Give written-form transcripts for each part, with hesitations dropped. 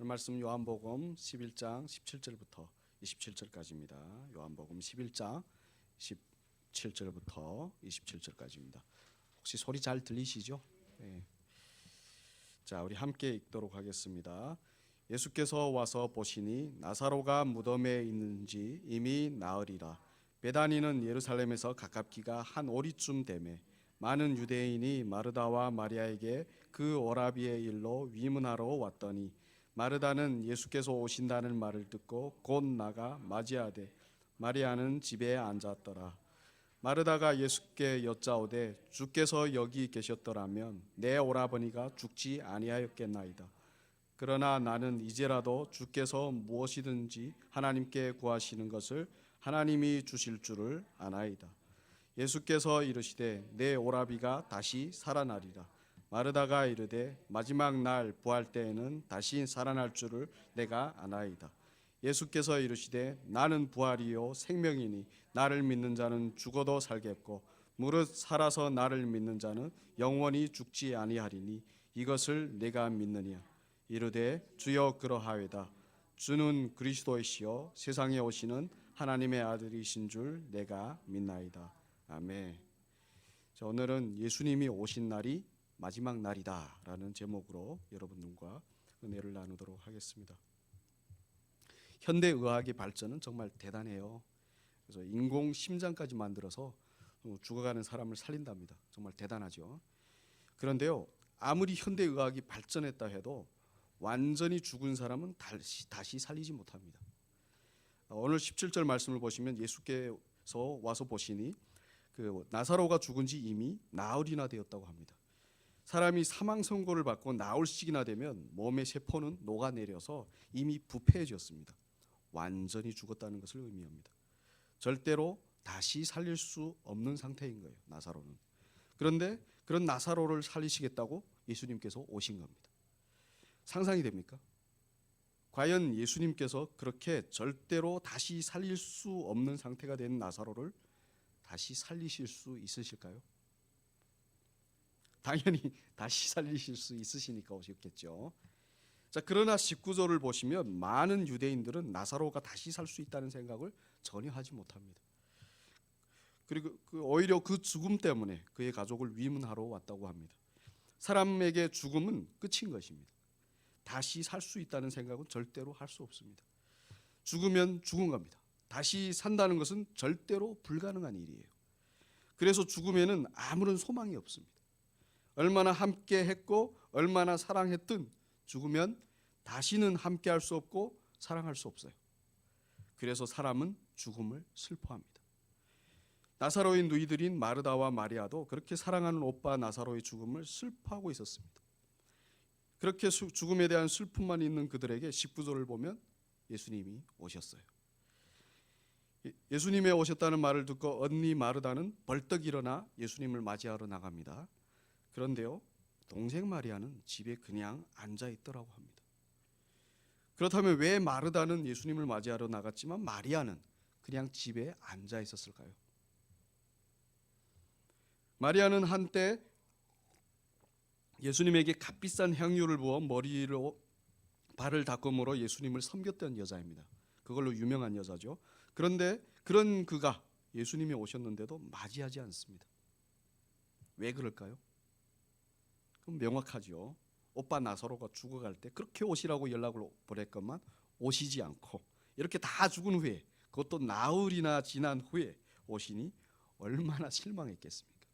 오늘 말씀 요한복음 11장 17절부터 27절까지입니다. 요한복음 11장 17절부터 27절까지입니다. 혹시 소리 잘 들리시죠? 네. 자, 우리 함께 읽도록 하겠습니다. 예수께서 와서 보시니 나사로가 무덤에 있는지 이미 나으리라. 베다니는 예루살렘에서 가깝기가 한 오리쯤 되매 많은 유대인이 마르다와 마리아에게 그 오라비의 일로 위문하러 왔더니 마르다는 예수께서 오신다는 말을 듣고 곧 나가 맞이하되 마리아는 집에 앉았더라. 마르다가 예수께 여짜오되 주께서 여기 계셨더라면 내 오라버니가 죽지 아니하였겠나이다. 그러나 나는 이제라도 주께서 무엇이든지 하나님께 구하시는 것을 하나님이 주실 줄을 아나이다. 예수께서 이르시되 내 오라비가 다시 살아나리라. 마르다가 이르되 마지막 날 부활 때에는 다시 살아날 줄을 내가 아나이다. 예수께서 이르시되 나는 부활이요 생명이니 나를 믿는 자는 죽어도 살겠고 무릇 살아서 나를 믿는 자는 영원히 죽지 아니하리니 이것을 내가 믿느냐. 이르되 주여 그러하외다. 주는 그리스도이시요 세상에 오시는 하나님의 아들이신 줄 내가 믿나이다. 아멘. 자, 오늘은 예수님이 오신 날이 마지막 날이다 라는 제목으로 여러분들과 은혜를 나누도록 하겠습니다. 현대의학의 발전은 정말 대단해요. 그래서 인공 심장까지 만들어서 죽어가는 사람을 살린답니다. 정말 대단하죠. 그런데요, 아무리 현대의학이 발전했다 해도 완전히 죽은 사람은 다시 살리지 못합니다. 오늘 17절 말씀을 보시면 예수께서 와서 보시니 그 나사로가 죽은 지 이미 나흘이나 되었다고 합니다. 사람이 사망 선고를 받고 나흘씩이나 되면 몸의 세포는 녹아내려서 이미 부패해졌습니다. 완전히 죽었다는 것을 의미합니다. 절대로 다시 살릴 수 없는 상태인 거예요, 나사로는. 그런데 그런 나사로를 살리시겠다고 예수님께서 오신 겁니다. 상상이 됩니까? 과연 예수님께서 그렇게 절대로 다시 살릴 수 없는 상태가 된 나사로를 다시 살리실 수 있으실까요? 당연히 다시 살리실 수 있으시니까 오셨겠죠. 자, 그러나 19절을 보시면 많은 유대인들은 나사로가 다시 살 수 있다는 생각을 전혀 하지 못합니다. 그리고 오히려 그 죽음 때문에 그의 가족을 위문하러 왔다고 합니다. 사람에게 죽음은 끝인 것입니다. 다시 살 수 있다는 생각은 절대로 할 수 없습니다. 죽으면 죽은 겁니다. 다시 산다는 것은 절대로 불가능한 일이에요. 그래서 죽음에는 아무런 소망이 없습니다. 얼마나 함께 했고 얼마나 사랑했든 죽으면 다시는 함께 할 수 없고 사랑할 수 없어요. 그래서 사람은 죽음을 슬퍼합니다. 나사로의 누이들인 마르다와 마리아도 그렇게 사랑하는 오빠 나사로의 죽음을 슬퍼하고 있었습니다. 그렇게 죽음에 대한 슬픔만 있는 그들에게 19절을 보면 예수님이 오셨어요. 예수님이 오셨다는 말을 듣고 언니 마르다는 벌떡 일어나 예수님을 맞이하러 나갑니다. 그런데요, 동생 마리아는 집에 그냥 앉아 있더라고 합니다. 그렇다면 왜 마르다는 예수님을 맞이하러 나갔지만 마리아는 그냥 집에 앉아 있었을까요? 마리아는 한때 예수님에게 값비싼 향유를 부어 머리로 발을 닦음으로 예수님을 섬겼던 여자입니다. 그걸로 유명한 여자죠. 그런데 그런 그가 예수님이 오셨는데도 맞이하지 않습니다. 왜 그럴까요? 그럼 명확하죠. 오빠 나사로가 죽어갈 때 그렇게 오시라고 연락을 보냈건만 오시지 않고 이렇게 다 죽은 후에, 그것도 나흘이나 지난 후에 오시니 얼마나 실망했겠습니까?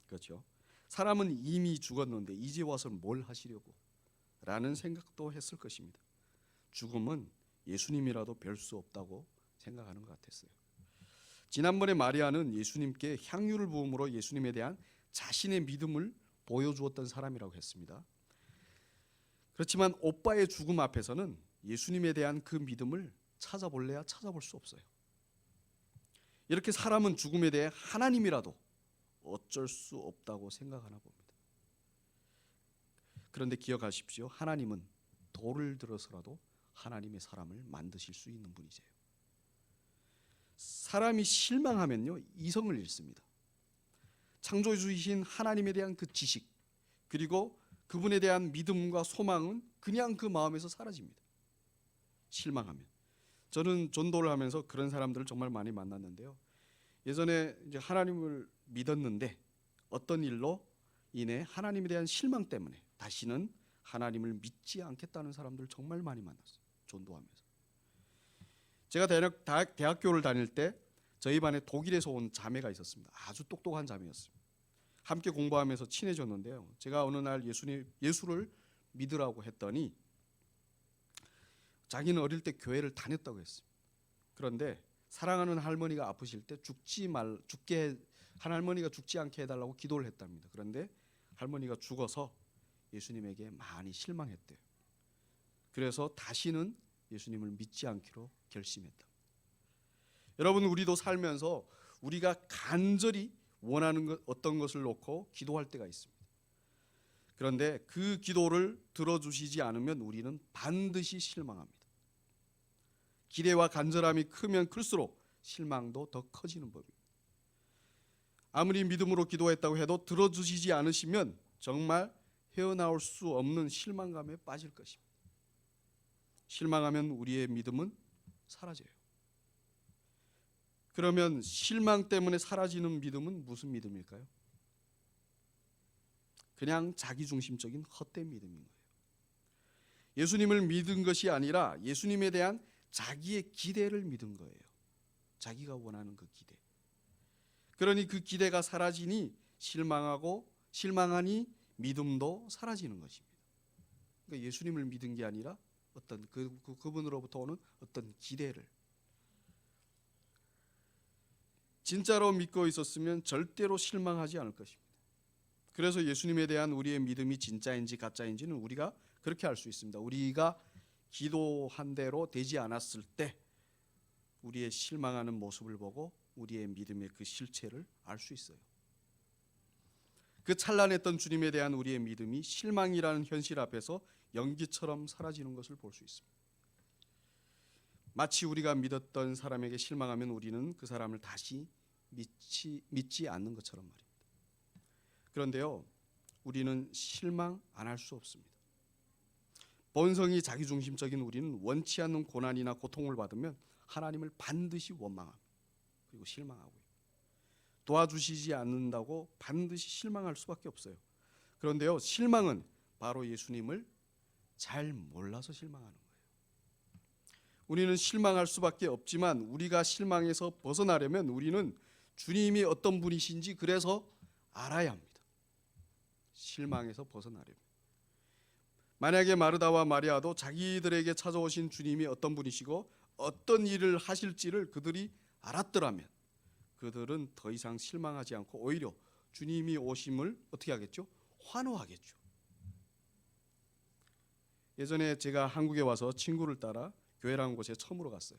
그렇죠. 사람은 이미 죽었는데 이제 와서 뭘 하시려고 라는 생각도 했을 것입니다. 죽음은 예수님이라도 별 수 없다고 생각하는 것 같았어요. 지난번에 마리아는 예수님께 향유를 부음으로 예수님에 대한 자신의 믿음을 보여주었던 사람이라고 했습니다. 그렇지만 오빠의 죽음 앞에서는 예수님에 대한 그 믿음을 찾아볼래야 찾아볼 수 없어요. 이렇게 사람은 죽음에 대해 하나님이라도 어쩔 수 없다고 생각하나 봅니다. 그런데 기억하십시오. 하나님은 돌을 들어서라도 하나님의 사람을 만드실 수 있는 분이세요. 사람이 실망하면요, 이성을 잃습니다. 창조주이신 하나님에 대한 그 지식, 그리고 그분에 대한 믿음과 소망은 그냥 그 마음에서 사라집니다. 실망하면. 저는 전도를 하면서 그런 사람들을 정말 많이 만났는데요. 예전에 이제 하나님을 믿었는데 어떤 일로 인해 하나님에 대한 실망 때문에 다시는 하나님을 믿지 않겠다는 사람들 정말 많이 만났어요. 전도하면서. 제가 대학교를 다닐 때 저희 반에 독일에서 온 자매가 있었습니다. 아주 똑똑한 자매였습니다. 함께 공부하면서 친해졌는데요. 제가 어느 날 예수를 믿으라고 했더니 자기는 어릴 때 교회를 다녔다고 했습니다. 그런데 사랑하는 할머니가 아프실 때 할머니가 죽지 않게 해달라고 기도를 했답니다. 그런데 할머니가 죽어서 예수님에게 많이 실망했대요. 그래서 다시는 예수님을 믿지 않기로 결심했다. 여러분, 우리도 살면서 우리가 간절히 원하는 어떤 것을 놓고 기도할 때가 있습니다. 그런데 그 기도를 들어주시지 않으면 우리는 반드시 실망합니다. 기대와 간절함이 크면 클수록 실망도 더 커지는 법입니다. 아무리 믿음으로 기도했다고 해도 들어주시지 않으시면 정말 헤어나올 수 없는 실망감에 빠질 것입니다. 실망하면 우리의 믿음은 사라져요. 그러면 실망 때문에 사라지는 믿음은 무슨 믿음일까요? 그냥 자기중심적인 헛된 믿음인 거예요. 예수님을 믿은 것이 아니라 예수님에 대한 자기의 기대를 믿은 거예요. 자기가 원하는 그 기대. 그러니 그 기대가 사라지니 실망하니 믿음도 사라지는 것입니다. 그러니까 예수님을 믿은 게 아니라 어떤 그분으로부터 오는 어떤 기대를. 진짜로 믿고 있었으면 절대로 실망하지 않을 것입니다. 그래서 예수님에 대한 우리의 믿음이 진짜인지 가짜인지는 우리가 그렇게 알 수 있습니다. 우리가 기도한 대로 되지 않았을 때 우리의 실망하는 모습을 보고 우리의 믿음의 그 실체를 알 수 있어요. 그 찬란했던 주님에 대한 우리의 믿음이 실망이라는 현실 앞에서 연기처럼 사라지는 것을 볼 수 있습니다. 마치 우리가 믿었던 사람에게 실망하면 우리는 그 사람을 다시 믿지 않는 것처럼 말입니다. 그런데요, 우리는 실망 안 할 수 없습니다. 본성이 자기중심적인 우리는 원치 않는 고난이나 고통을 받으면 하나님을 반드시 원망합니다. 그리고 실망하고요. 도와주시지 않는다고 반드시 실망할 수밖에 없어요. 그런데요, 실망은 바로 예수님을 잘 몰라서 실망하는 거예요. 우리는 실망할 수밖에 없지만 우리가 실망에서 벗어나려면 우리는 주님이 어떤 분이신지 그래서 알아야 합니다. 실망에서 벗어나려면. 만약에 마르다와 마리아도 자기들에게 찾아오신 주님이 어떤 분이시고 어떤 일을 하실지를 그들이 알았더라면 그들은 더 이상 실망하지 않고 오히려 주님이 오심을 어떻게 하겠죠? 환호하겠죠. 예전에 제가 한국에 와서 친구를 따라 교회라는 곳에 처음으로 갔어요.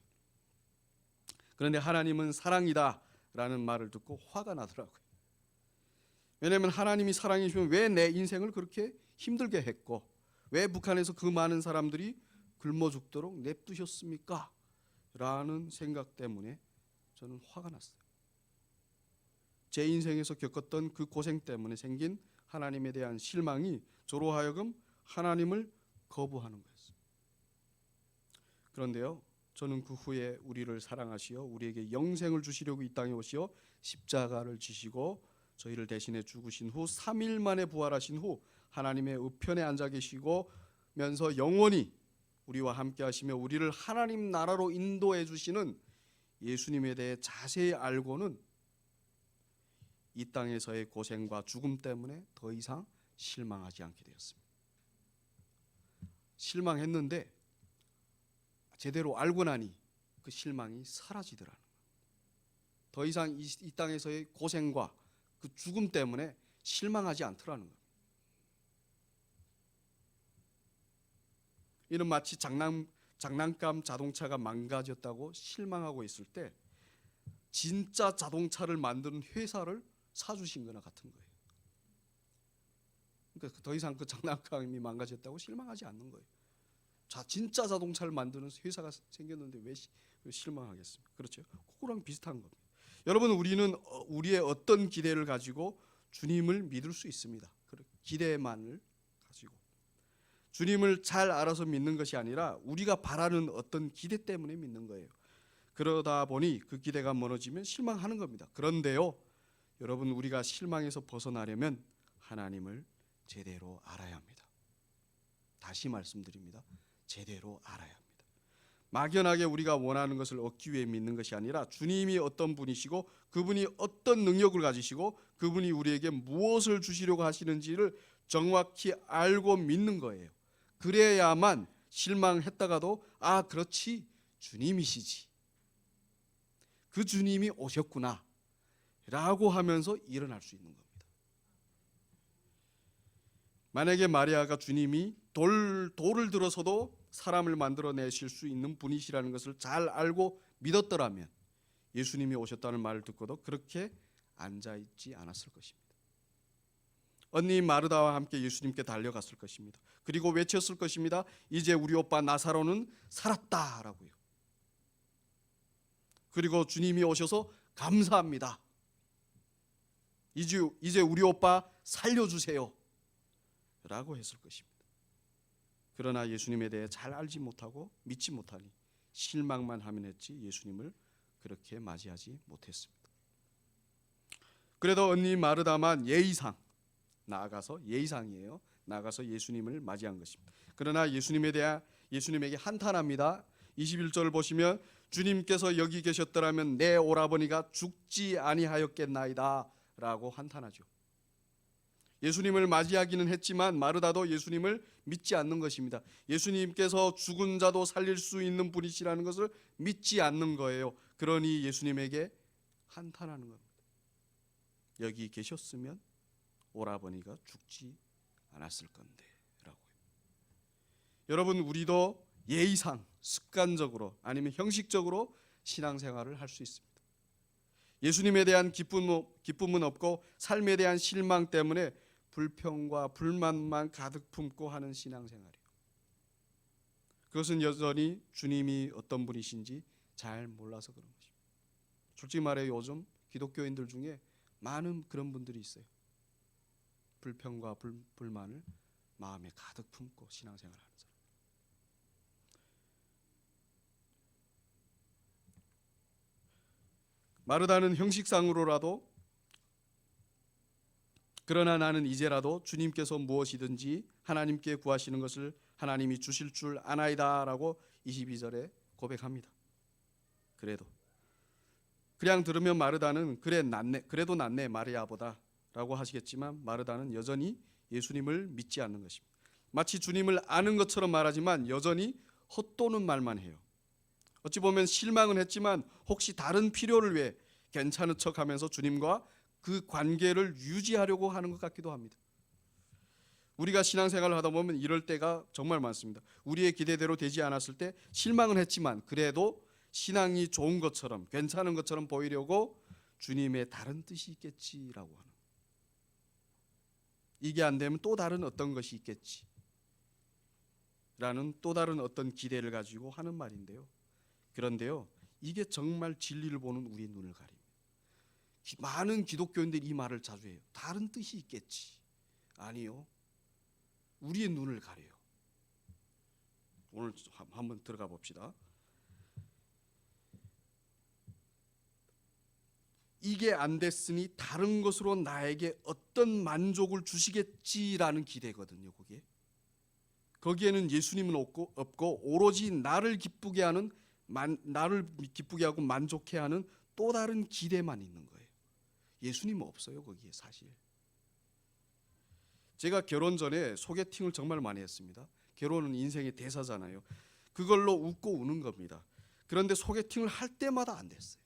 그런데 하나님은 사랑이다 라는 말을 듣고 화가 나더라고요. 왜냐하면 하나님이 사랑이시면 왜 내 인생을 그렇게 힘들게 했고 왜 북한에서 그 많은 사람들이 굶어 죽도록 냅두셨습니까? 라는 생각 때문에 저는 화가 났어요. 제 인생에서 겪었던 그 고생 때문에 생긴 하나님에 대한 실망이 저로 하여금 하나님을 거부하는 거였어요. 그런데요, 저는 그 후에 우리를 사랑하시어 우리에게 영생을 주시려고 이 땅에 오시어 십자가를 지시고 저희를 대신해 죽으신 후 3일 만에 부활하신 후 하나님의 우편에 앉아 계시고면서 영원히 우리와 함께 하시며 우리를 하나님 나라로 인도해 주시는 예수님에 대해 자세히 알고는 이 땅에서의 고생과 죽음 때문에 더 이상 실망하지 않게 되었습니다. 실망했는데 제대로 알고 나니 그 실망이 사라지더라는 거예요. 더 이상 이 땅에서의 고생과 그 죽음 때문에 실망하지 않더라는 거예요. 이는 마치 장난감 자동차가 망가졌다고 실망하고 있을 때 진짜 자동차를 만드는 회사를 사주신 거나 같은 거예요. 그러니까 더 이상 그 장난감이 망가졌다고 실망하지 않는 거예요. 진짜 자동차를 만드는 회사가 생겼는데 왜 실망하겠습니까? 그렇죠? 그거랑 비슷한 겁니다. 여러분, 우리는 우리의 어떤 기대를 가지고 주님을 믿을 수 있습니다. 기대만을 가지고 주님을 잘 알아서 믿는 것이 아니라 우리가 바라는 어떤 기대 때문에 믿는 거예요. 그러다 보니 그 기대가 무너지면 실망하는 겁니다. 그런데요, 여러분, 우리가 실망에서 벗어나려면 하나님을 제대로 알아야 합니다. 다시 말씀드립니다. 제대로 알아야 합니다. 막연하게 우리가 원하는 것을 얻기 위해 믿는 것이 아니라 주님이 어떤 분이시고 그분이 어떤 능력을 가지시고 그분이 우리에게 무엇을 주시려고 하시는지를 정확히 알고 믿는 거예요. 그래야만 실망했다가도 그렇지, 주님이시지, 그 주님이 오셨구나 라고 하면서 일어날 수 있는 겁니다. 만약에 마리아가 주님이 돌을 들어서도 사람을 만들어내실 수 있는 분이시라는 것을 잘 알고 믿었더라면 예수님이 오셨다는 말을 듣고도 그렇게 앉아있지 않았을 것입니다. 언니 마르다와 함께 예수님께 달려갔을 것입니다. 그리고 외쳤을 것입니다. 이제 우리 오빠 나사로는 살았다라고요. 그리고 주님이 오셔서 감사합니다, 이제 우리 오빠 살려주세요 라고 했을 것입니다. 그러나 예수님에 대해 잘 알지 못하고 믿지 못하니 실망만 하면 했지 예수님을 그렇게 맞이하지 못했습니다. 그래도 언니 마르다만 예의상 예의상이에요. 나가서 예수님을 맞이한 것입니다. 그러나 예수님에게 한탄합니다. 21절을 보시면 주님께서 여기 계셨더라면 내 오라버니가 죽지 아니하였겠나이다 라고 한탄하죠. 예수님을 맞이하기는 했지만 마르다도 예수님을 믿지 않는 것입니다. 예수님께서 죽은 자도 살릴 수 있는 분이시라는 것을 믿지 않는 거예요. 그러니 예수님에게 한탄하는 겁니다. 여기 계셨으면 오라버니가 죽지 않았을 건데 라고요. 여러분, 우리도 예의상 습관적으로 아니면 형식적으로 신앙생활을 할 수 있습니다. 예수님에 대한 기쁨은 없고 삶에 대한 실망 때문에 불평과 불만만 가득 품고 하는 신앙생활이에요. 그것은 여전히 주님이 어떤 분이신지 잘 몰라서 그런 것입니다. 솔직히 말해 요즘 기독교인들 중에 많은 그런 분들이 있어요. 불평과 불만을 마음에 가득 품고 신앙생활하는 사람. 마르다는 형식상으로라도 그러나 나는 이제라도 주님께서 무엇이든지 하나님께 구하시는 것을 하나님이 주실 줄 아나이다 라고 22절에 고백합니다. 그래도 그냥 들으면 마르다는 그래도 낫네 마리아보다 라고 하시겠지만 마르다는 여전히 예수님을 믿지 않는 것입니다. 마치 주님을 아는 것처럼 말하지만 여전히 헛도는 말만 해요. 어찌 보면 실망은 했지만 혹시 다른 필요를 위해 괜찮은 척하면서 주님과 그 관계를 유지하려고 하는 것 같기도 합니다. 우리가 신앙생활을 하다 보면 이럴 때가 정말 많습니다. 우리의 기대대로 되지 않았을 때 실망은 했지만 그래도 신앙이 좋은 것처럼 괜찮은 것처럼 보이려고 주님의 다른 뜻이 있겠지라고 하는, 이게 안 되면 또 다른 어떤 것이 있겠지 라는 또 다른 어떤 기대를 가지고 하는 말인데요. 그런데요, 이게 정말 진리를 보는 우리의 눈을 가립니다. 많은 기독교인들이 이 말을 자주 해요. 다른 뜻이 있겠지. 아니요, 우리의 눈을 가려요. 오늘 한번 들어가 봅시다. 이게 안 됐으니 다른 것으로 나에게 어떤 만족을 주시겠지라는 기대거든요. 거기에는 예수님은 없고 오로지 나를 기쁘게 하고 만족해 하는 또 다른 기대만 있는 거예요. 예수님은 없어요 거기에. 사실 제가 결혼 전에 소개팅을 정말 많이 했습니다. 결혼은 인생의 대사잖아요. 그걸로 웃고 우는 겁니다. 그런데 소개팅을 할 때마다 안 됐어요.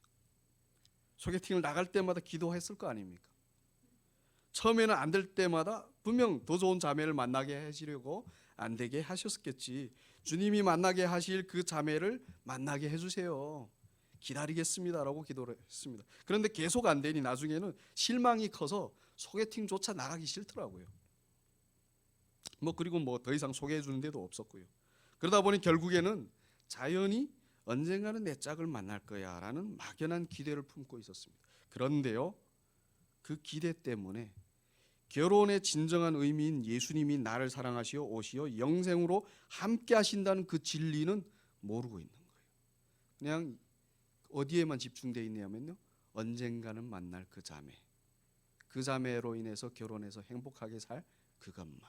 소개팅을 나갈 때마다 기도했을 거 아닙니까? 처음에는 안 될 때마다 분명 더 좋은 자매를 만나게 하시려고 안 되게 하셨겠지. 주님이 만나게 하실 그 자매를 만나게 해주세요, 기다리겠습니다라고 기도를 했습니다. 그런데 계속 안 되니 나중에는 실망이 커서 소개팅조차 나가기 싫더라고요. 그리고 더 이상 소개해 주는 데도 없었고요. 그러다 보니 결국에는 자연히 언젠가는 내 짝을 만날 거야 라는 막연한 기대를 품고 있었습니다. 그런데요, 그 기대 때문에 결혼의 진정한 의미인 예수님이 나를 사랑하시어 오시어 영생으로 함께 하신다는 그 진리는 모르고 있는 거예요. 그냥 어디에만 집중되어 있냐면요, 언젠가는 만날 그 자매, 그 자매로 인해서 결혼해서 행복하게 살 그것만.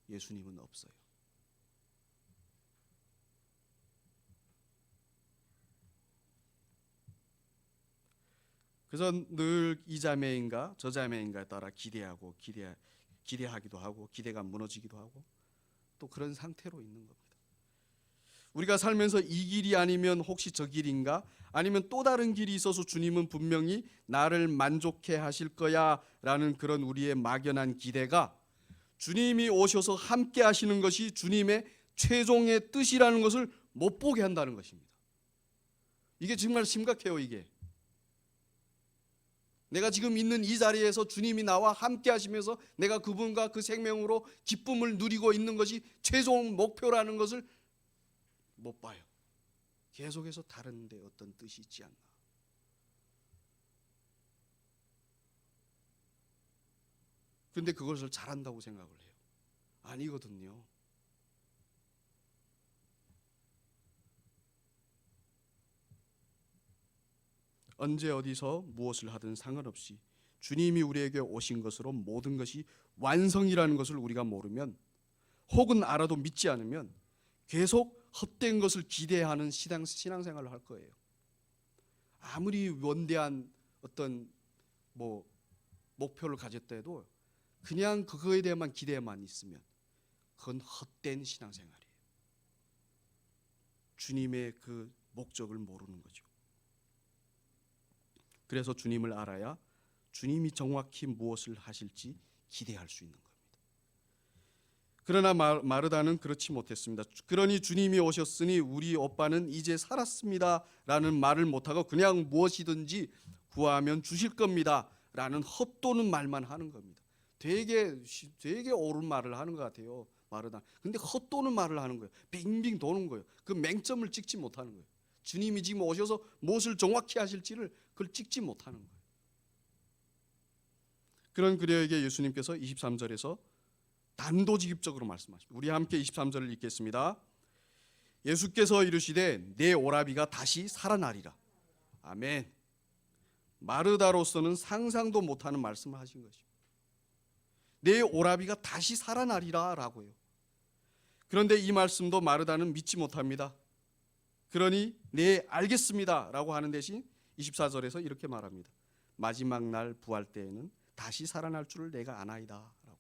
예수님은 없어요. 그래서 늘 이 자매인가 저 자매인가에 따라 기대하기도 하고 기대가 무너지기도 하고 또 그런 상태로 있는 겁니다. 우리가 살면서 이 길이 아니면 혹시 저 길인가, 아니면 또 다른 길이 있어서 주님은 분명히 나를 만족해 하실 거야 라는 그런 우리의 막연한 기대가 주님이 오셔서 함께 하시는 것이 주님의 최종의 뜻이라는 것을 못 보게 한다는 것입니다. 이게 정말 심각해요. 이게 내가 지금 있는 이 자리에서 주님이 나와 함께 하시면서 내가 그분과 그 생명으로 기쁨을 누리고 있는 것이 최종 목표라는 것을 못 봐요. 계속해서 다른 데 어떤 뜻이 있지 않나. 그런데 그것을 잘한다고 생각을 해요. 아니거든요. 언제 어디서 무엇을 하든 상관없이 주님이 우리에게 오신 것으로 모든 것이 완성이라는 것을 우리가 모르면, 혹은 알아도 믿지 않으면 계속 헛된 것을 기대하는 신앙생활을 할 거예요. 아무리 원대한 어떤 목표를 가졌다 해도 그냥 그거에 대해만 기대만 있으면 그건 헛된 신앙생활이에요. 주님의 그 목적을 모르는 거죠. 그래서 주님을 알아야 주님이 정확히 무엇을 하실지 기대할 수 있는 겁니다. 그러나 마르다는 그렇지 못했습니다. 그러니 주님이 오셨으니 우리 오빠는 이제 살았습니다 라는 말을 못하고 그냥 무엇이든지 구하면 주실 겁니다 라는 헛도는 말만 하는 겁니다. 되게 옳은 말을 하는 것 같아요, 마르다. 근데 헛도는 말을 하는 거예요. 빙빙 도는 거예요. 그 맹점을 찍지 못하는 거예요. 주님이 지금 오셔서 무엇을 정확히 하실지를 그걸 찍지 못하는 거예요. 그런 그녀에게 예수님께서 23절에서 단도직입적으로 말씀하십니다. 우리 함께 23절을 읽겠습니다. 예수께서 이르시되 내 오라비가 다시 살아나리라. 아멘. 마르다로서는 상상도 못하는 말씀을 하신 것이죠. 내 오라비가 다시 살아나리라 라고요. 그런데 이 말씀도 마르다는 믿지 못합니다. 그러니 네 알겠습니다 라고 하는 대신 24절에서 이렇게 말합니다. 마지막 날 부활 때에는 다시 살아날 줄을 내가 아나이다 라고.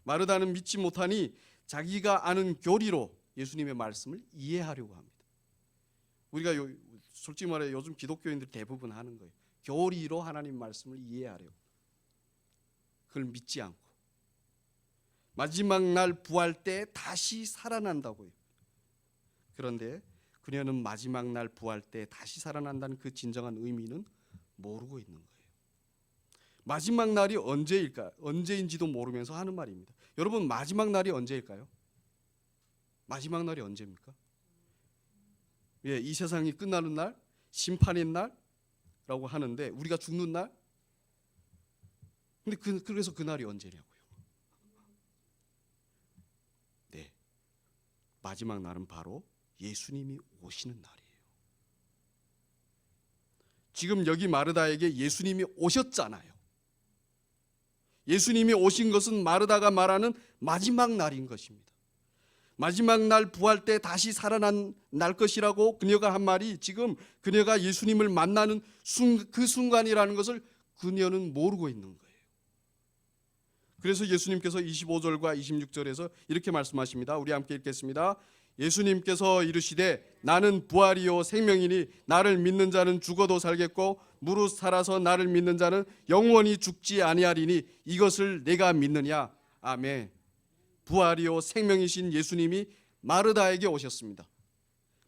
마르다는 믿지 못하니 자기가 아는 교리로 예수님의 말씀을 이해하려고 합니다. 우리가 솔직히 말해 요즘 기독교인들 대부분 하는 거예요. 교리로 하나님 말씀을 이해하려고. 그걸 믿지 않고 마지막 날 부활 때 다시 살아난다고요. 그런데 그녀는 마지막 날 부활 때 다시 살아난다는 그 진정한 의미는 모르고 있는 거예요. 마지막 날이 언제인지도 모르면서 하는 말입니다. 여러분, 마지막 날이 언제일까요? 마지막 날이 언제입니까? 이 세상이 끝나는 날, 심판의 날라고 하는데 우리가 죽는 날. 근데 그래서 그 날이 언제냐고요? 네, 마지막 날은 바로 예수님이 오시는 날이에요. 지금 여기 마르다에게 예수님이 오셨잖아요. 예수님이 오신 것은 마르다가 말하는 마지막 날인 것입니다. 마지막 날 부활 때 다시 살아날 것이라고 그녀가 한 말이 지금 그녀가 예수님을 만나는 그 순간이라는 것을 그녀는 모르고 있는 거예요. 그래서 예수님께서 25절과 26절에서 이렇게 말씀하십니다. 우리 함께 읽겠습니다. 예수님께서 이르시되 나는 부활이요 생명이니 나를 믿는 자는 죽어도 살겠고 무릇 살아서 나를 믿는 자는 영원히 죽지 아니하리니 이것을 내가 믿느냐. 아멘. 부활이요 생명이신 예수님이 마르다에게 오셨습니다.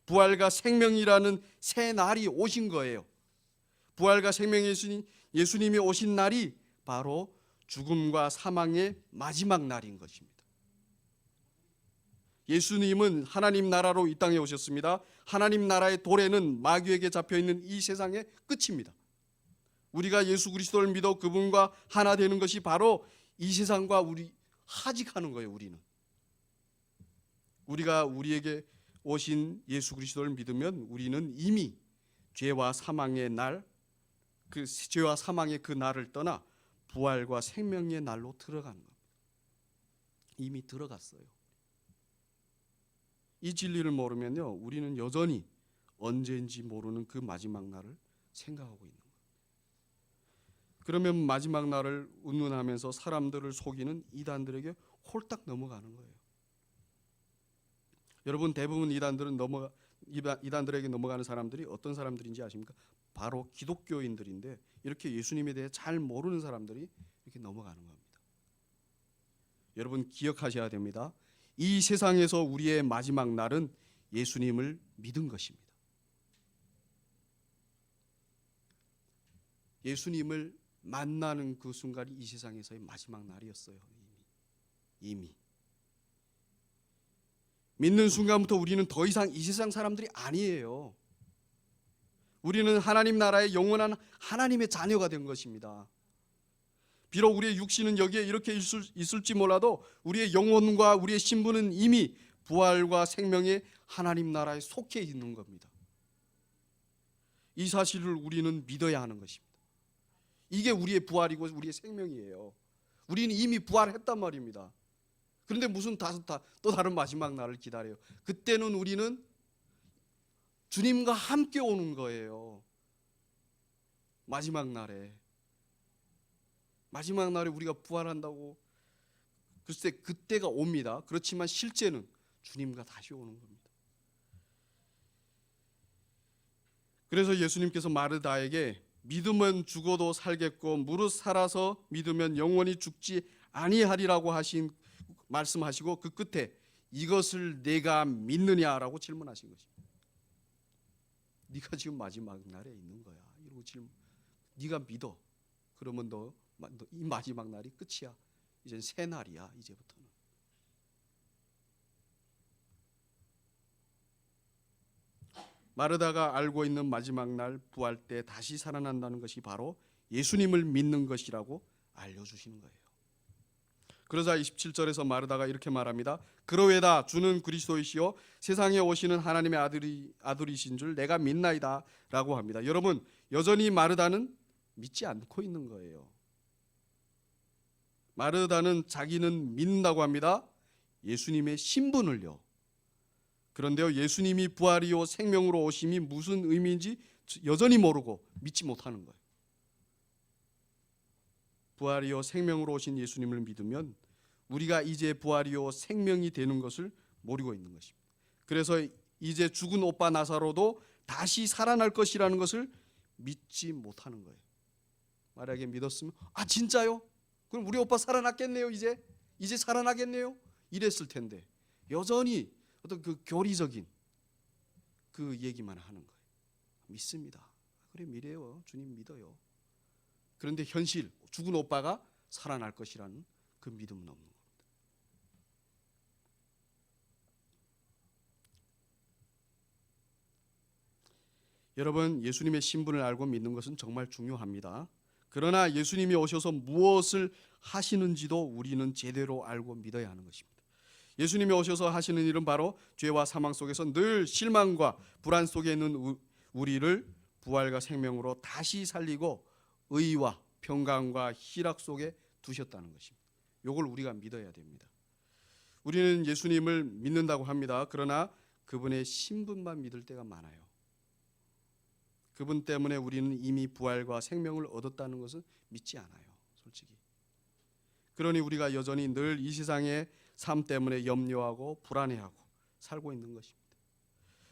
부활과 생명이라는 새 날이 오신 거예요. 부활과 생명이신 예수님이 오신 날이 바로 죽음과 사망의 마지막 날인 것입니다. 예수님은 하나님 나라로 이 땅에 오셨습니다. 하나님 나라의 도래는 마귀에게 잡혀있는 이 세상의 끝입니다. 우리가 예수 그리스도를 믿어 그분과 하나 되는 것이 바로 이 세상과 우리 하직하는 거예요. 우리가 우리에게 오신 예수 그리스도를 믿으면 우리는 이미 죄와 사망의 날, 그 죄와 사망의 그 날을 떠나 부활과 생명의 날로 들어가는 겁니다. 이미 들어갔어요. 이 진리를 모르면요, 우리는 여전히 언제인지 모르는 그 마지막 날을 생각하고 있는 거예요. 그러면 마지막 날을 운운하면서 사람들을 속이는 이단들에게 홀딱 넘어가는 거예요. 여러분, 대부분 이단들에게 넘어가는 사람들이 어떤 사람들인지 아십니까? 바로 기독교인들인데, 이렇게 예수님에 대해 잘 모르는 사람들이 이렇게 넘어가는 겁니다. 여러분, 기억하셔야 됩니다. 이 세상에서 우리의 마지막 날은 예수님을 믿은 것입니다. 예수님을 만나는 그 순간이 이 세상에서의 마지막 날이었어요. 이미 믿는 순간부터 우리는 더 이상 이 세상 사람들이 아니에요. 우리는 하나님 나라의 영원한 하나님의 자녀가 된 것입니다. 비록 우리의 육신은 여기에 이렇게 있을지 몰라도 우리의 영혼과 우리의 신분은 이미 부활과 생명의 하나님 나라에 속해 있는 겁니다. 이 사실을 우리는 믿어야 하는 것입니다. 이게 우리의 부활이고 우리의 생명이에요. 우리는 이미 부활했단 말입니다. 그런데 무슨 또 다른 마지막 날을 기다려요. 그때는 우리는 주님과 함께 오는 거예요. 마지막 날에 우리가 부활한다고 글쎄 그때가 옵니다. 그렇지만 실제는 주님과 다시 오는 겁니다. 그래서 예수님께서 마르다에게 믿으면 죽어도 살겠고 무릇 살아서 믿으면 영원히 죽지 아니하리라고 말씀하시고 그 끝에 이것을 내가 믿느냐라고 질문하신 것입니다. 네가 지금 마지막 날에 있는 거야. 이러고 네가 믿어. 그러면 너 이 마지막 날이 끝이야. 이젠 새 날이야. 이제부터는. 마르다가 알고 있는 마지막 날 부활 때 다시 살아난다는 것이 바로 예수님을 믿는 것이라고 알려주시는 거예요. 그러자 27절에서 마르다가 이렇게 말합니다. 그러외다 주는 그리스도이시요 세상에 오시는 하나님의 아들이신 줄 내가 믿나이다 라고 합니다. 여러분, 여전히 마르다는 믿지 않고 있는 거예요. 마르다는 자기는 믿는다고 합니다. 예수님의 신분을요. 그런데요, 예수님이 부활이요 생명으로 오심이 무슨 의미인지 여전히 모르고 믿지 못하는 거예요. 부활이요 생명으로 오신 예수님을 믿으면 우리가 이제 부활이요 생명이 되는 것을 모르고 있는 것입니다. 그래서 이제 죽은 오빠 나사로도 다시 살아날 것이라는 것을 믿지 못하는 거예요. 만약에 믿었으면 진짜요? 그럼 우리 오빠 살아났겠네요. 이제 살아나겠네요. 이랬을 텐데 여전히 어떤 그 교리적인 그 얘기만 하는 거예요. 믿습니다. 그래 믿어요. 주님 믿어요. 그런데 현실 죽은 오빠가 살아날 것이라는 그 믿음은 없는 겁니다. 여러분, 예수님의 신분을 알고 믿는 것은 정말 중요합니다. 그러나 예수님이 오셔서 무엇을 하시는지도 우리는 제대로 알고 믿어야 하는 것입니다. 예수님이 오셔서 하시는 일은 바로 죄와 사망 속에서 늘 실망과 불안 속에 있는 우리를 부활과 생명으로 다시 살리고 의와 평강과 희락 속에 두셨다는 것입니다. 이걸 우리가 믿어야 됩니다. 우리는 예수님을 믿는다고 합니다. 그러나 그분의 신분만 믿을 때가 많아요. 그분 때문에 우리는 이미 부활과 생명을 얻었다는 것은 믿지 않아요. 솔직히. 그러니 우리가 여전히 늘 이 세상의 삶 때문에 염려하고 불안해하고 살고 있는 것입니다.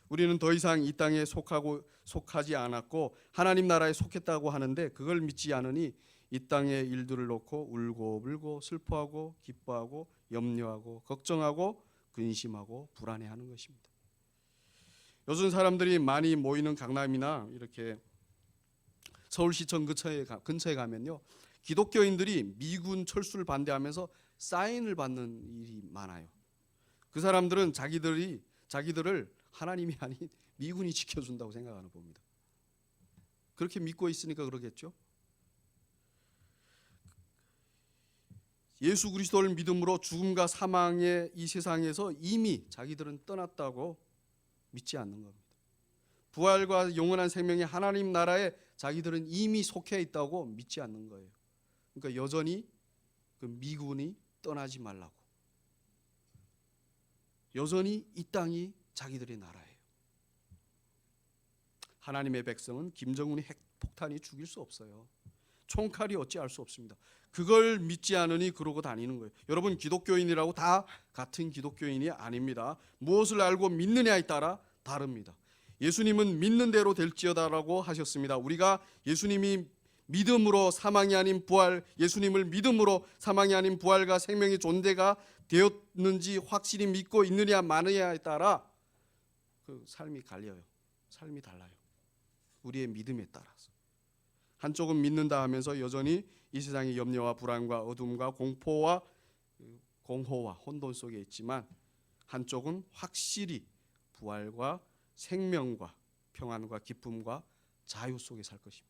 우리는 더 이상 이 땅에 속하지 않았고 하나님 나라에 속했다고 하는데 그걸 믿지 않으니 이 땅의 일들을 놓고 울고 불고 슬퍼하고 기뻐하고 염려하고 걱정하고 근심하고 불안해하는 것입니다. 요즘 사람들이 많이 모이는 강남이나 이렇게 서울시청 근처에 가면요, 기독교인들이 미군 철수를 반대하면서 사인을 받는 일이 많아요. 그 사람들은 자기들을 하나님이 아닌 미군이 지켜준다고 생각하는 겁니다. 그렇게 믿고 있으니까 그러겠죠. 예수 그리스도를 믿음으로 죽음과 사망의 이 세상에서 이미 자기들은 떠났다고 믿지 않는 겁니다. 부활과 영원한 생명의 하나님 나라에 자기들은 이미 속해 있다고 믿지 않는 거예요. 그러니까 여전히 그 미군이 떠나지 말라고, 여전히 이 땅이 자기들의 나라예요. 하나님의 백성은 김정은의 핵폭탄이 죽일 수 없어요. 총칼이 어찌할 수 없습니다. 그걸 믿지 않으니 그러고 다니는 거예요. 여러분, 기독교인이라고 다 같은 기독교인이 아닙니다. 무엇을 알고 믿느냐에 따라 다릅니다. 예수님은 믿는 대로 될지어다라고 하셨습니다. 우리가 예수님이 믿음으로 사망이 아닌 부활, 예수님을 믿음으로 사망이 아닌 부활과 생명의 존재가 되었는지 확실히 믿고 있느냐 마느냐에 따라 그 삶이 갈려요. 삶이 달라요. 우리의 믿음에 따라서. 한쪽은 믿는다 하면서 여전히 이 세상의 염려와 불안과 어둠과 공포와 공허와 혼돈 속에 있지만, 한쪽은 확실히 부활과 생명과 평안과 기쁨과 자유 속에 살 것입니다.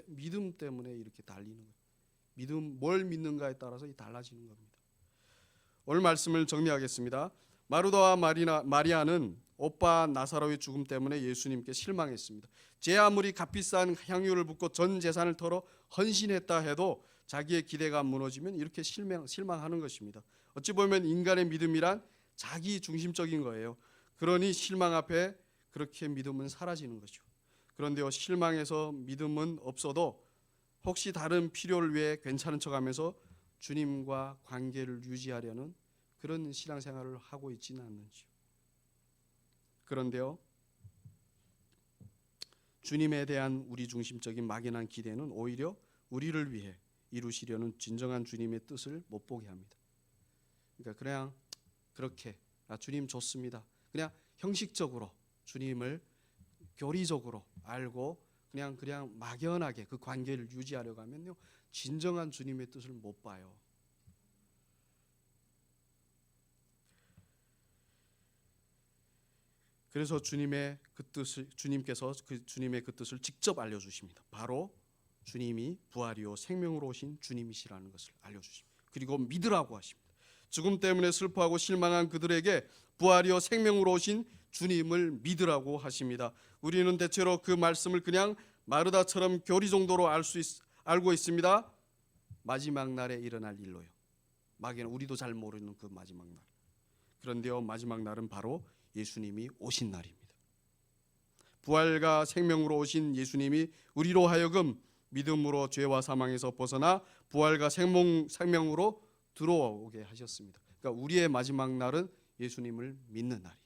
믿음 때문에 이렇게 달리는 거예요. 믿음, 뭘 믿는가에 따라서 달라지는 겁니다. 오늘 말씀을 정리하겠습니다. 마르다와 마리아는 오빠 나사로의 죽음 때문에 예수님께 실망했습니다. 제 아무리 값비싼 향유를 붓고 전 재산을 털어 헌신했다 해도 자기의 기대가 무너지면 이렇게 실망하는 것입니다. 어찌 보면 인간의 믿음이란 자기 중심적인 거예요. 그러니 실망 앞에 그렇게 믿음은 사라지는 거죠. 그런데요, 실망해서 믿음은 없어도 혹시 다른 필요를 위해 괜찮은 척하면서 주님과 관계를 유지하려는 그런 신앙생활을 하고 있지는 않는지요. 그런데요, 주님에 대한 우리 중심적인 막연한 기대는 오히려 우리를 위해 이루시려는 진정한 주님의 뜻을 못 보게 합니다. 그러니까 그냥 그렇게 주님 좋습니다, 그냥 형식적으로 주님을 교리적으로 알고 그냥 막연하게 그 관계를 유지하려고 하면요, 진정한 주님의 뜻을 못 봐요. 그래서 주님께서 주님의 그 뜻을 직접 알려주십니다. 바로 주님이 부활이요 생명으로 오신 주님이시라는 것을 알려주십니다. 그리고 믿으라고 하십니다. 죽음 때문에 슬퍼하고 실망한 그들에게 부활이요 생명으로 오신 주님을 믿으라고 하십니다. 우리는 대체로 그 말씀을 그냥 마르다처럼 교리 정도로 알고 있습니다. 마지막 날에 일어날 일로요. 막연 우리도 잘 모르는 그 마지막 날. 그런데요, 마지막 날은 바로 예수님이 오신 날입니다. 부활과 생명으로 오신 예수님이 우리로 하여금 믿음으로 죄와 사망에서 벗어나 부활과 생명으로 들어오게 하셨습니다. 그러니까 우리의 마지막 날은 예수님을 믿는 날이에요.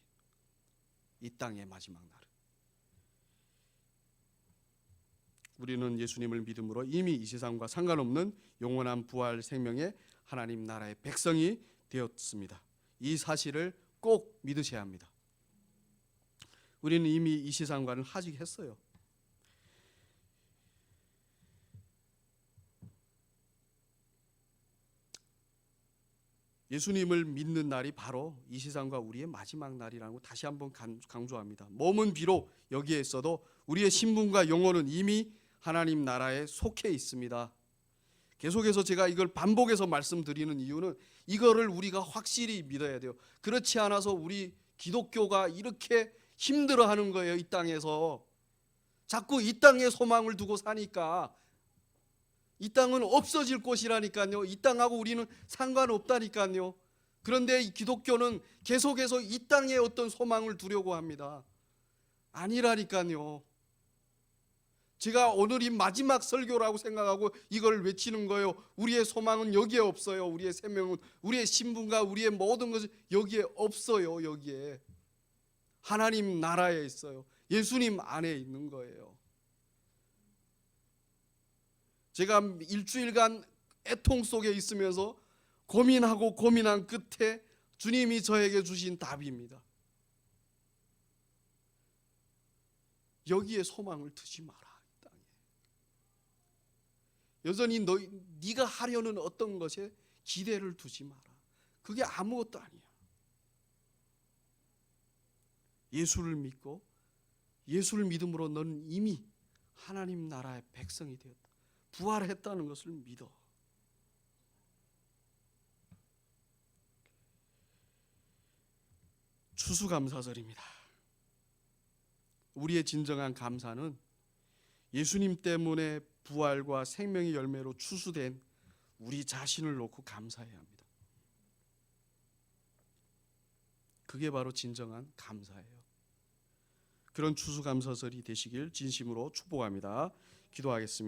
이 땅의 마지막 날은 우리는 예수님을 믿음으로 이미 이 세상과 상관없는 영원한 부활 생명의 하나님 나라의 백성이 되었습니다. 이 사실을 꼭 믿으셔야 합니다. 우리는 이미 이 세상과는 하직했어요. 예수님을 믿는 날이 바로 이 세상과 우리의 마지막 날이라는 거 다시 한번 강조합니다. 몸은 비록 여기에 있어도 우리의 신분과 영혼은 이미 하나님 나라에 속해 있습니다. 계속해서 제가 이걸 반복해서 말씀드리는 이유는 이거를 우리가 확실히 믿어야 돼요. 그렇지 않아서 우리 기독교가 이렇게 힘들어하는 거예요. 이 땅에서 자꾸 이 땅에 소망을 두고 사니까. 이 땅은 없어질 곳이라니까요. 이 땅하고 우리는 상관없다니까요. 그런데 이 기독교는 계속해서 이 땅에 어떤 소망을 두려고 합니다. 아니라니까요. 제가 오늘이 마지막 설교라고 생각하고 이걸 외치는 거예요. 우리의 소망은 여기에 없어요. 우리의 생명은, 우리의 신분과 우리의 모든 것은 여기에 없어요. 여기에 하나님 나라에 있어요. 예수님 안에 있는 거예요. 제가 일주일간 애통 속에 있으면서 고민한 끝에 주님이 저에게 주신 답입니다. 여기에 소망을 두지 마라. 이 땅에. 여전히 네가 하려는 어떤 것에 기대를 두지 마라. 그게 아무것도 아니야. 예수를 믿고 예수를 믿음으로 너는 이미 하나님 나라의 백성이 되었다. 부활했다는 것을 믿어. 추수감사절입니다. 우리의 진정한 감사는 예수님 때문에 부활과 생명의 열매로 추수된 우리 자신을 놓고 감사해야 합니다. 그게 바로 진정한 감사예요. 그런 추수감사절이 되시길 진심으로 축복합니다. 기도하겠습니다.